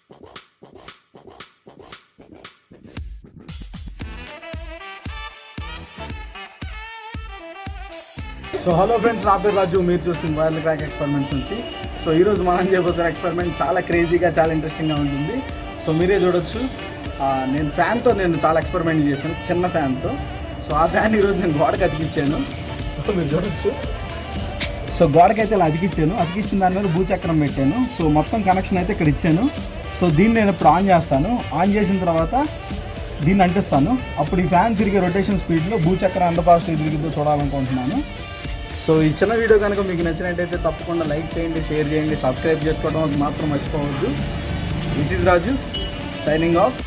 So hello friends, నా పేరు రాజు, మీరు చూసిన వైల్డ్ క్రాక్ ఎక్స్పెరిమెంట్స్ నుంచి. సో ఈరోజు మనం చేయబోతున్న ఎక్స్పెరిమెంట్ చాలా క్రేజీగా, చాలా ఇంట్రెస్టింగ్గా ఉంటుంది. సో మీరే చూడొచ్చు, నేను ఫ్యాన్తో చాలా ఎక్స్పెరిమెంట్ చేశాను, చిన్న ఫ్యాన్తో. సో ఆ ఫ్యాన్ ఈరోజు నేను గోడకి అతికిచ్చాను. సో మీరు చూడొచ్చు, సో గోడకైతే ఇలా అతికిచ్చిన దాని మీద భూచక్రం పెట్టాను. సో మొత్తం కనెక్షన్ అయితే ఇక్కడ ఇచ్చాను. సో దీన్ని నేను ఇప్పుడు ఆన్ చేస్తాను. ఆన్ చేసిన తర్వాత దీన్ని అంటిస్తాను. అప్పుడు ఈ ఫ్యాన్ తిరిగే రొటేషన్ స్పీడ్లో భూచక్రం ఎంత ఫాస్ట్ తిరిగిద్దో చూడాలనుకుంటున్నాను. సో ఈ చిన్న వీడియో కనుక మీకు నచ్చినట్టయితే తప్పకుండా లైక్ చేయండి, షేర్ చేయండి, సబ్స్క్రైబ్ చేసుకోవడం మాత్రం మర్చిపోవద్దు. This is Raju signing off.